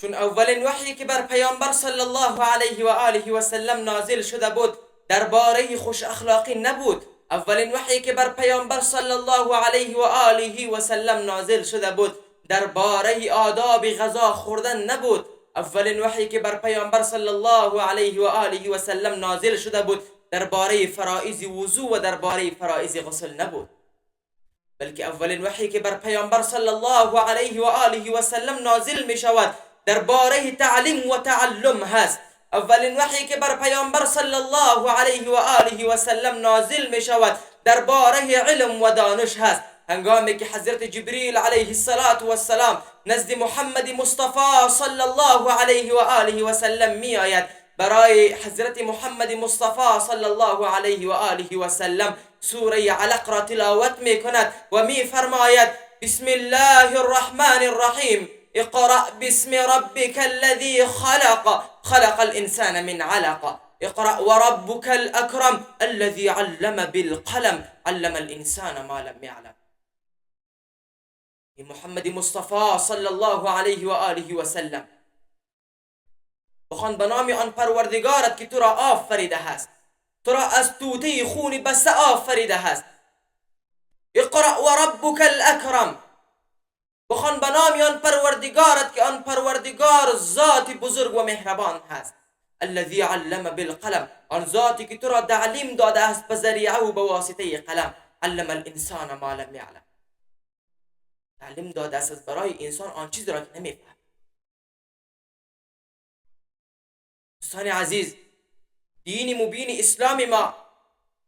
چون اولین وحی که بر پیامبر صلی الله علیه و آله و سلم نازل شده بود درباره خوش اخلاقی نبود. اولین وحی که بر پیامبر صلی الله علیه و آله و سلم نازل شده بود درباره آداب غذا خوردن نبود. اولین وحی که بر پیامبر صلی الله علیه و آله و سلم نازل شده بود درباره فرائض وضو و درباره فرائض غسل نبود، بلکه اولین وحی که بر پیامبر صلی الله علیه و آله و سلم نازل می شود درباره تعلیم و تعلم هست. اولین وحی که بر پیامبر صلی الله علیه و آله و سلم نازل می شود درباره علم و دانش هست. هنگامی که حضرت جبریل علیه السلام نزد محمد مصطفی صلی الله علیه و آله و سلم می آید، برای حضرت محمد مصطفی صلی الله علیه و آله و سلم سوره علق را تلاوت می کند و می فرماید: بسم الله الرحمن الرحیم، اقرأ باسم ربك الذي خلق الانسان من علق، اقرأ وربك الاكرم الذي علم بالقلم علم الانسان ما لم يعلم. محمد مصطفی صلی الله علیه و آله و سلم بخوان به نام آن پروردگارت که تو را آفریده هست، تو را از توته خون بسته آفریده هست. اقرأ و ربک الاکرم، بخوان به نام آن پروردگارت که آن پروردگار ذات بزرگ و مهربان هست. الذی علم بالقلم، آن ذاتی که تو را تعلیم داده است به ذریعه و به واسطه قلم. علم الانسان ما لم یعلم، تعلیم داده است برای انسان آن چیزی را که نمیفهمد. دوستان عزیز، دین مبین اسلام ما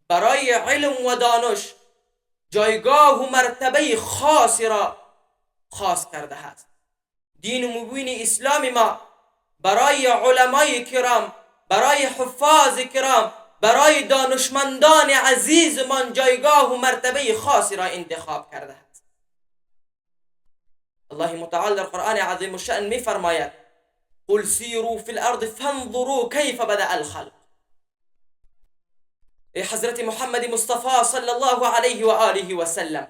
برای علم و دانش جایگاه و مرتبه خاصی را خاص کرده است. دین مبین اسلام ما برای علمای کرام، برای حفاظ کرام، برای دانشمندان عزیزمان جایگاه و مرتبه خاصی را انتخاب کرده است. الله متعال در قرآن عظیم الشأن می فرماید: قل سیروا فی الارض فانظروا کیف بدأ الخلق. ای حضرت محمد مصطفی صلی الله علیه و آله و سلم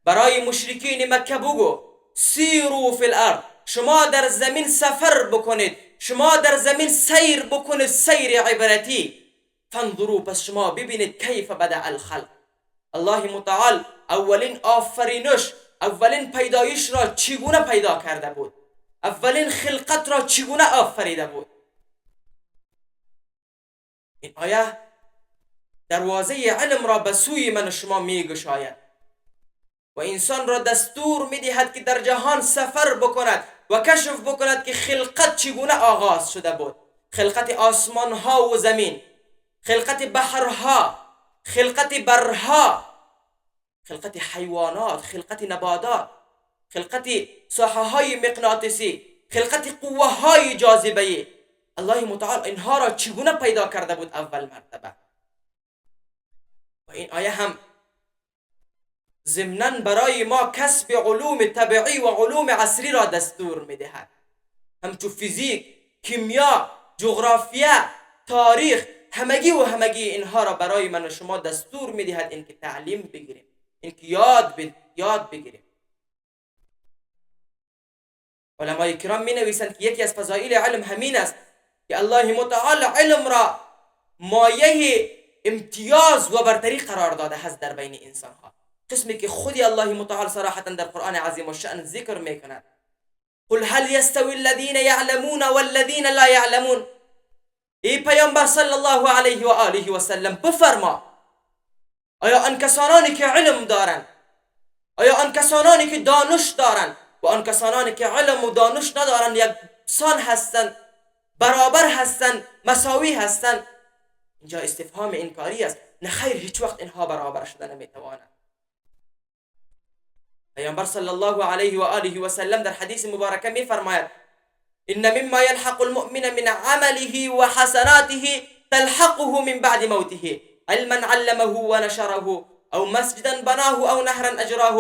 برای مشرکین مکه بگو: سیروا فی الارض، شما در زمین سفر بکنید، شما در زمین سیر بکنید، سیر عبرتی. فانظروا، پس شما ببینید کیف بدأ الخلق، الله متعال اولین آفرینش، اولین پیدایش را چگونه پیدا کرده بود، اولین خلقت را چگونه آفریده بود. این آیه دروازه علم را به سوی من و شما می گشاید و انسان را دستور می دهد که در جهان سفر بکند و کشف بکند که خلقت چگونه آغاز شده بود. خلقت آسمان ها و زمین، خلقت بحرها، خلقت برها، خلقت حیوانات، خلقت نباتات، خلقت ساحه های مغناطیسی، خلقت قوه های جاذبه. الله متعال اینها را چگونه پیدا کرده بود اول مرتبه. و این آیه هم ضمناً برای ما کسب علوم طبیعی و علوم عصری را دستور میدهد، همچون فیزیک، کیمیا، جغرافیا، تاریخ، همگی اینها را برای من و شما دستور میدهد اینکه تعلیم بگیریم، اینکه یاد بگیریم. علمای کرام می نویسند که یکی از فضائل علم همین است که الله متعال علم را مایه امتیاز و برتری قرار داده هست در بین انسان ها، قسمی که خودی الله متعال صراحتا در قرآن عظیم الشأن ذکر می کند: قل هل يستوي الذين يعلمون والذين لا يعلمون. ای پیامبر صلی الله علیه و آله و سلم بفرما: آیا آن کسانی که علم دارند، آیا آن کسانی که دانش دارند و آن کسانی که علم و دانش ندارند یکسان هستند، برابر هستند، مساوی هستند؟ اینجا استفهام انکاری است. نه خیر، هیچ وقت اینها برابر شده نمیتوانند. پیامبر صلی الله علیه و آله و سلم در حدیث مبارکه می فرماید: ان مما يلحق المؤمن من عمله وحسناته تلحقه من بعد موته، علما علمه ونشره، او مسجدا بناه، او نهرا اجراه،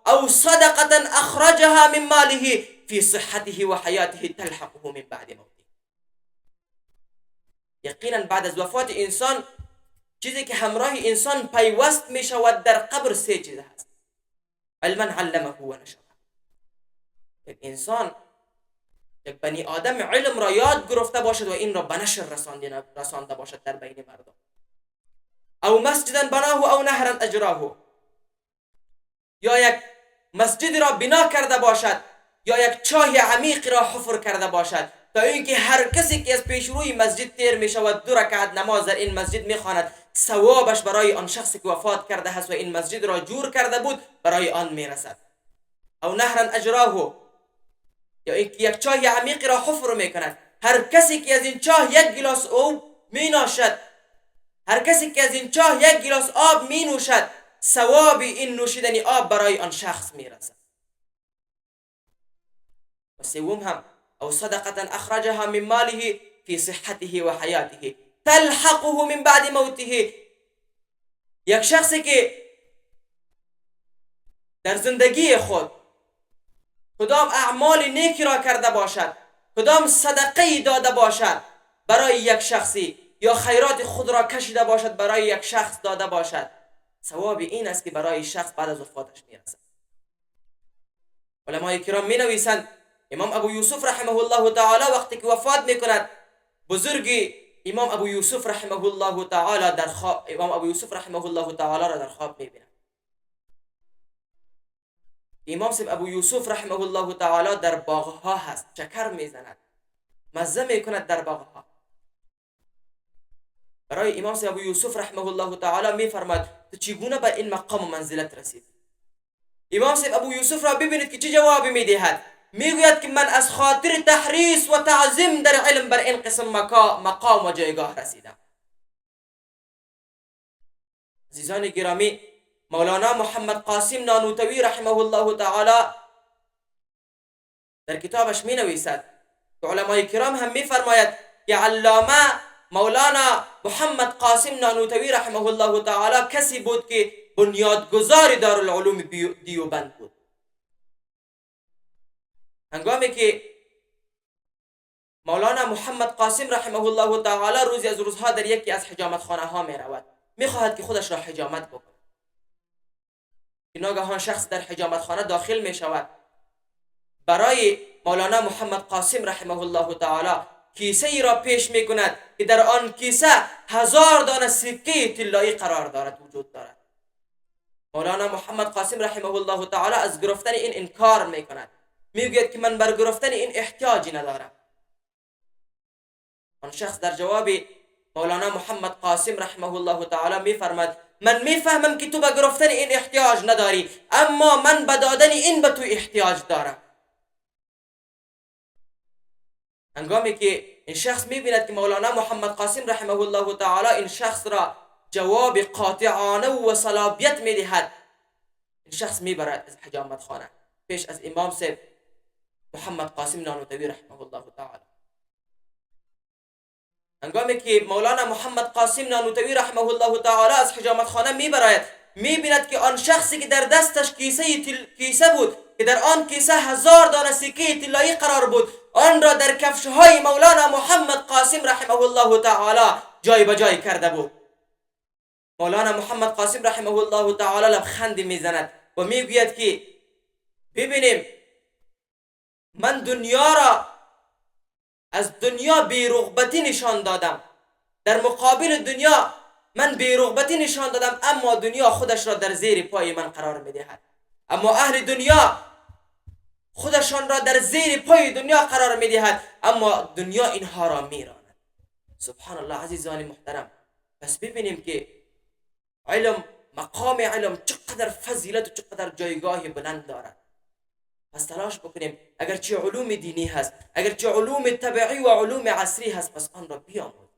او صدقه اخرجها من ماله في صحته وحياته تلحقه من بعد موته. یقینا بعد از وفات انسان چیزی که همراه انسان پیوست می شود در قبر سه چیز هست: علما علمه و نشره. یک انسان یک بنی آدم علم را یاد گرفته باشد و این را به نشر رسانده باشد در بین مردم. او مسجدا بناه او نهرا اجراه، یا یک مسجد را بنا کرده باشد یا یک چاه عمیق را حفر کرده باشد، تا اینکه هر کسی که از پیش روی مسجد تیر می شود 2 رکعت نماز در این مسجد می خواند، ثوابش برای آن شخصی که وفات کرده است و این مسجد را جور کرده بود برای آن می رسد. او نهرا اجراه، یا اینکه یک چاه عمیق را حفر می کند، هر کسی که از این چاه 1 گیلاس آب می نوشد، هر کسی که از این چاه 1 گیلاس آب می نوشد، ثواب این نوشیدن آب برای آن شخص می رسد. و سوم هم او صدقه اخرجها من ماله في صحته و حیاته تلحقه من بعد موته، یک شخصی که در زندگی خود کدام اعمال نیکی را کرده باشد، کدام صدقه داده باشد برای یک شخصی، یا خیرات خود را کشیده باشد برای یک شخص داده باشد، ثواب این است که برای شخص بعد از وفاتش میرسد. علمای کرام می نویسند امام ابو یوسف رحمه الله تعالی وقتی که وفات میکند، بزرگی امام ابو یوسف رحمه الله تعالی را در خواب میبیند. امام صاحب ابو یوسف رحمه الله تعالی در باغها هست، چکر میزند، مزه میکند در باغها. برای امام صاحب ابو یوسف رحمه الله تعالی میفرماید تو چگونه به این مقام و منزلت رسید؟ امام صاحب ابو یوسف را ببینید که چه جوابی میدهد. میگوید که من از خاطر تحریص و تعظیم در علم بر این قسم مقام و جایگاه رسیدم. عزیزان گرامی، مولانا محمد قاسم نانوتوی رحمه الله تعالی در کتابش می نویسد که علمای کرام هم می فرماید که علامه مولانا محمد قاسم نانوتوی رحمه الله تعالی کسی بود که بنیادگذار دارالعلوم دیوبند بود. هنگامی که مولانا محمد قاسم رحمه الله تعالی روزی از روزها در یکی از حجامت خانه ها می رود، می خواهد که خودش را حجامت بکند، که ناگهان شخص در حجامت خانه داخل می شود. برای مولانا محمد قاسم رحمه الله تعالی کیسه ای را پیش می کند که در آن کیسه 1000 دانه سکه طلایی قرار دارد، وجود دارد. مولانا محمد قاسم رحمه الله تعالی از گرفتن این انکار می کند، میگوید که من بر گرفتن این احتیاجی ندارم. آن شخص در جواب مولانا محمد قاسم رحمه الله تعالی میفرماد من میفهمم که تو به گرفتن این احتیاج نداری، اما من به دادن این به تو احتیاج دارم. هنگامی که این شخص میبیند که مولانا محمد قاسم رحمه الله تعالی این شخص را جواب قاطعانه و صلابیت میدهد، این شخص میبرد از حجامت خانه پیش از امام صاحب محمد قاسم نانوتوی رحمه الله تعالی. هنگامی که مولانا محمد قاسم نانوتوی رحمه الله تعالی از حجامت خانه میبرد، میبیند که آن شخصی که در دستش کیسه بود که در آن کیسه 1000 دانه سکه طلایی قرار بود، آن را در کفشهای مولانا محمد قاسم رحمه الله تعالی جای به جای کرده بود. مولانا محمد قاسم رحمه الله تعالی لبخند میزند و میگوید که ببینیم من دنیا را از دنیا بی‌رغبتی نشان دادم، در مقابل دنیا من بی‌رغبتی نشان دادم، اما دنیا خودش را در زیر پای من قرار میدهد. اما اهل دنیا خودشان را در زیر پای دنیا قرار میدهد، اما دنیا اینها را میراند. سبحان الله. عزیزان محترم، پس ببینیم که علم، مقام علم چقدر فضیلت و چقدر جایگاه بلند دارد. پس تلاش بکنیم اگرچه علوم دینی هست، اگرچه علوم طبیعی و علوم عصری هست، پس آن را بیاموزیم.